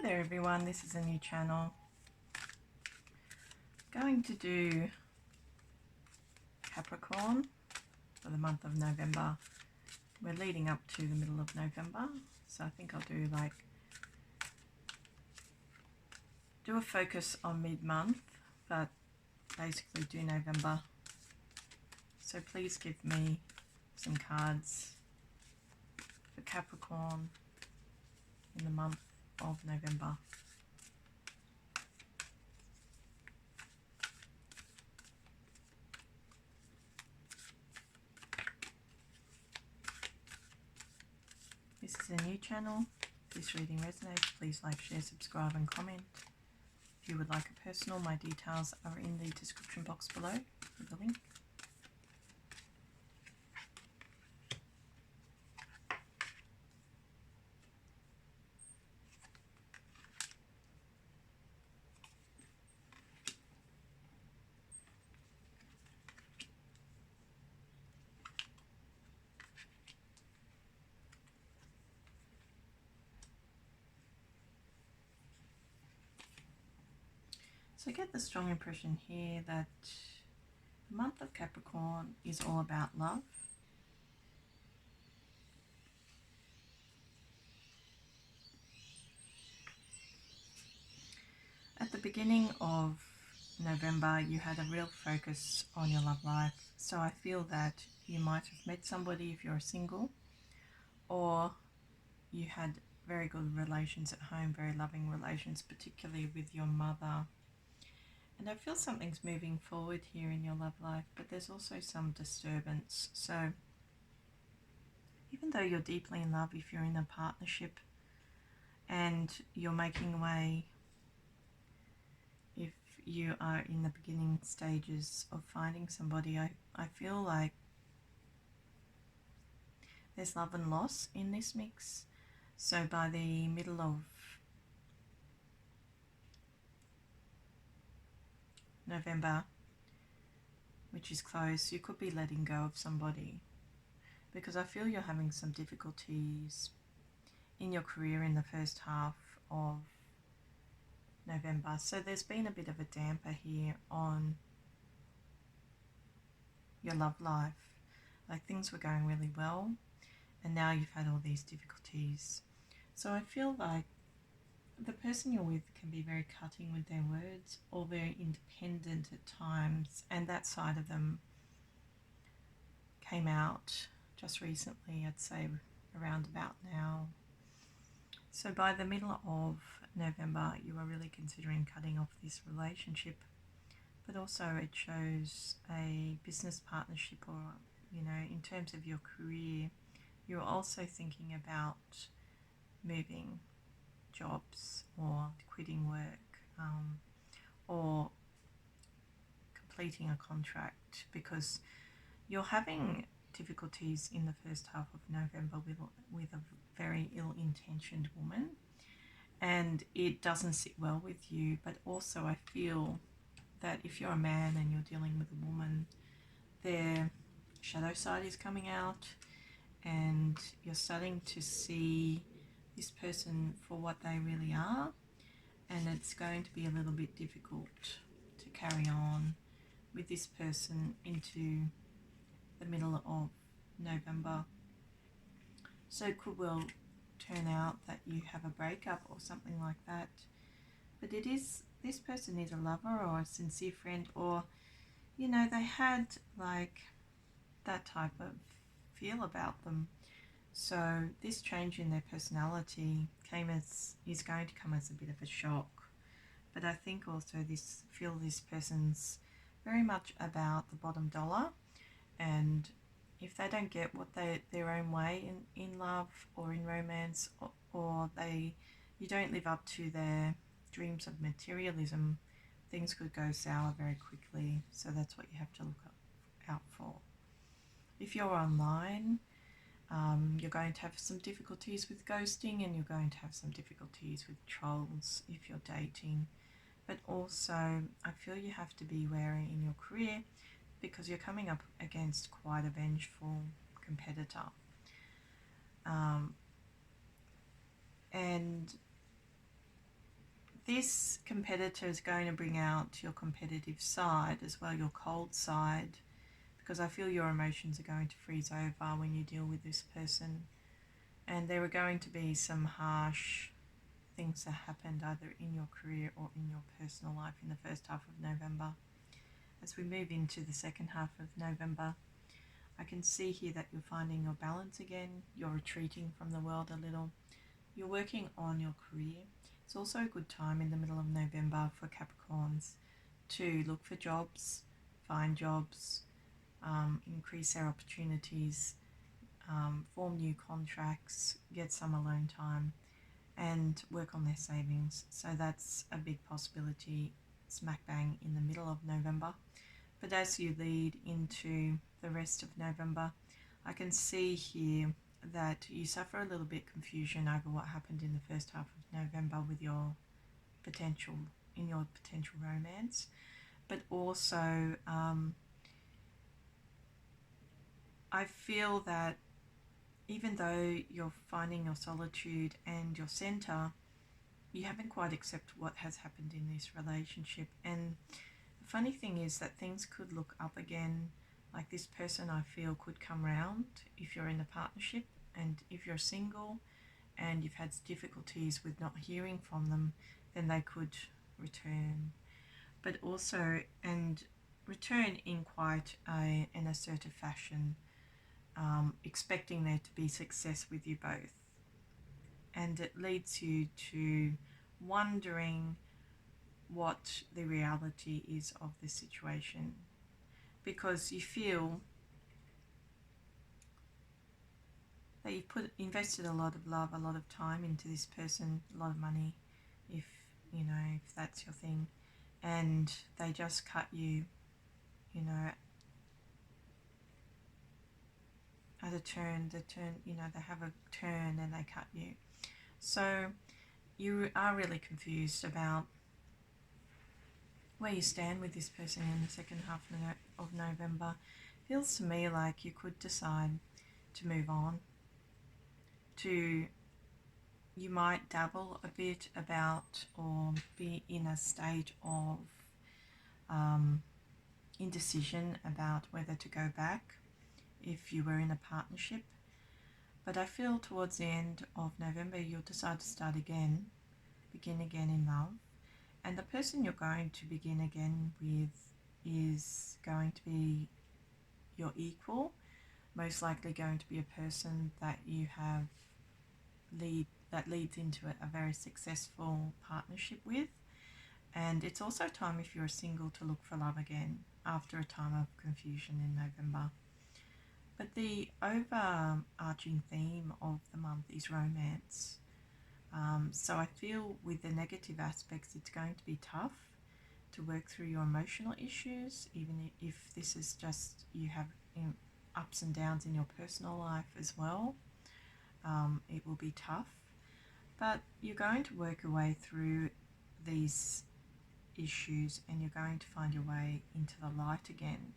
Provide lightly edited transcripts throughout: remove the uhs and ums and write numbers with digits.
Hi there everyone, this is a new channel. Going to do Capricorn for the month of November. We're leading up to the middle of November, so I think I'll do a focus on mid-month, but basically do November. So please give me some cards for Capricorn in the month of November. This is a new channel. If this reading resonates, please like, share, subscribe and comment. If you would like a personal, my details are in the description box below with a link. So I get the strong impression here that the month of Capricorn is all about love. At the beginning of November, you had a real focus on your love life. So I feel that you might have met somebody if you're single, or you had very good relations at home, very loving relations, particularly with your mother. And I feel something's moving forward here in your love life, but there's also some disturbance. So even though you're deeply in love, if you're in a partnership and you're making way, if you are in the beginning stages of finding somebody, I feel like there's love and loss in this mix. So by the middle of November, which is close, you could be letting go of somebody, because I feel you're having some difficulties in your career in the first half of November. So there's been a bit of a damper here on your love life. Like things were going really well and now you've had all these difficulties. So I feel like the person you're with can be very cutting with their words or very independent at times, and that side of them came out just recently, I'd say around about now. So by the middle of November, you are really considering cutting off this relationship, but also it shows a business partnership, or, you know, in terms of your career, you're also thinking about moving jobs or quitting work, or completing a contract, because you're having difficulties in the first half of November with a very ill-intentioned woman, and it doesn't sit well with you. But also I feel that if you're a man and you're dealing with a woman, their shadow side is coming out and you're starting to see this person for what they really are, and it's going to be a little bit difficult to carry on with this person into the middle of November. So it could well turn out that you have a breakup or something like that, but this person is a lover or a sincere friend, or, you know, they had like that type of feel about them. So this change in their personality is going to come as a bit of a shock. But I think also this person's very much about the bottom dollar, and if they don't get what their own way in love or in romance, or you don't live up to their dreams of materialism, things could go sour very quickly. So that's what you have to look out for. If you're online, you're going to have some difficulties with ghosting, and you're going to have some difficulties with trolls if you're dating. But also I feel you have to be wary in your career, because you're coming up against quite a vengeful competitor. And this competitor is going to bring out your competitive side as well, your cold side, because I feel your emotions are going to freeze over when you deal with this person. And there are going to be some harsh things that happened either in your career or in your personal life in the first half of November. As we move into the second half of November, I can see here that you're finding your balance again, you're retreating from the world a little, you're working on your career. It's also a good time in the middle of November for Capricorns to look for jobs, find jobs, increase their opportunities, form new contracts, get some alone time, and work on their savings. So that's a big possibility smack bang in the middle of November. But as you lead into the rest of November, I can see here that you suffer a little bit confusion over what happened in the first half of November with your potential romance, but also I feel that even though you're finding your solitude and your center, you haven't quite accepted what has happened in this relationship. And the funny thing is that things could look up again. Like this person, I feel, could come round if you're in a partnership, and if you're single and you've had difficulties with not hearing from them, then they could return. But also, and return in quite an assertive fashion, expecting there to be success with you both. And it leads you to wondering what the reality is of this situation, because you feel that you've invested a lot of love, a lot of time into this person, a lot of money, if that's your thing, and they just cut you, at a turn, they have a turn and they cut you. So you are really confused about where you stand with this person in the second half of November. Feels to me like you could decide to move on. You might dabble a bit about, or be in a state of indecision about whether to go back if you were in a partnership. But I feel towards the end of November you'll decide to start again, begin again in love. And the person you're going to begin again with is going to be your equal, most likely going to be a person that you have that leads into a very successful partnership with. And it's also time, if you're single, to look for love again after a time of confusion in November. But the overarching theme of the month is romance. So I feel with the negative aspects, it's going to be tough to work through your emotional issues, even if this is just you have ups and downs in your personal life as well. It will be tough, but you're going to work your way through these issues and you're going to find your way into the light again.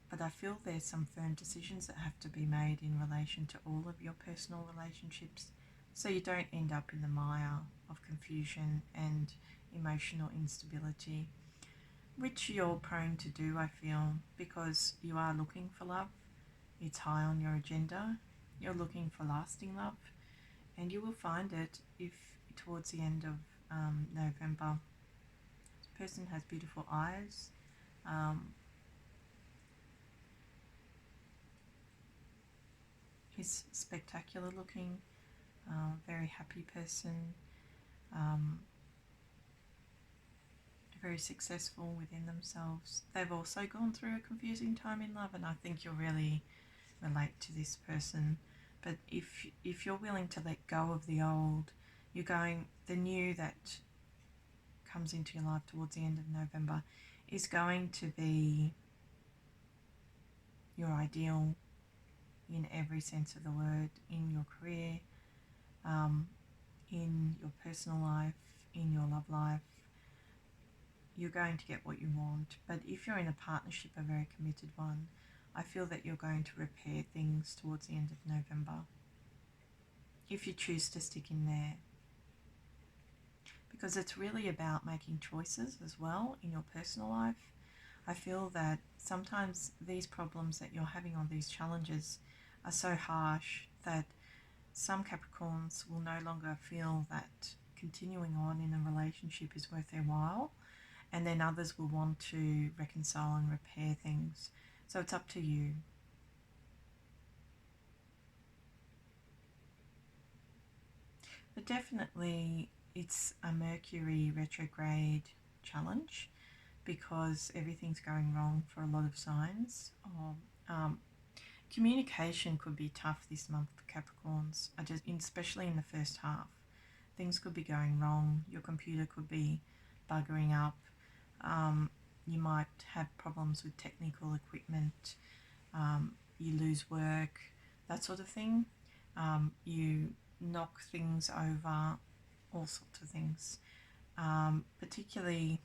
But I feel there's some firm decisions that have to be made in relation to all of your personal relationships, so you don't end up in the mire of confusion and emotional instability, which you're prone to do, I feel, because you are looking for love. It's high on your agenda. You're looking for lasting love, and you will find it if towards the end of November. This person has beautiful eyes. He's spectacular looking, very happy person, very successful within themselves. They've also gone through a confusing time in love, and I think you'll really relate to this person. But if you're willing to let go of the old, the new that comes into your life towards the end of November is going to be your ideal in every sense of the word, in your career, in your personal life, in your love life. You're going to get what you want. But if you're in a partnership, a very committed one, I feel that you're going to repair things towards the end of November, if you choose to stick in there. because it's really about making choices as well in your personal life. I feel that sometimes these problems that you're having, or these challenges, are so harsh that some Capricorns will no longer feel that continuing on in a relationship is worth their while, and then others will want to reconcile and repair things. So it's up to you. But definitely it's a Mercury retrograde challenge, because everything's going wrong for a lot of signs. Communication could be tough this month for Capricorns, especially in the first half. Things could be going wrong. Your computer could be buggering up. You might have problems with technical equipment. You lose work, that sort of thing. You knock things over, all sorts of things. Particularly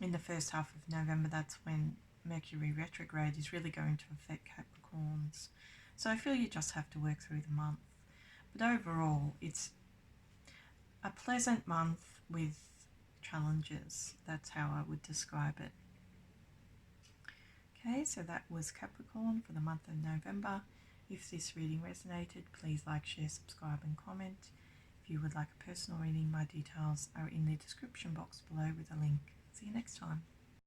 in the first half of November, that's when Mercury retrograde is really going to affect Capricorns. So I feel you just have to work through the month. But overall, it's a pleasant month with challenges. That's how I would describe it. Okay, so that was Capricorn for the month of November. If this reading resonated, please like, share, subscribe and comment. If you would like a personal reading, my details are in the description box below with a link. See you next time.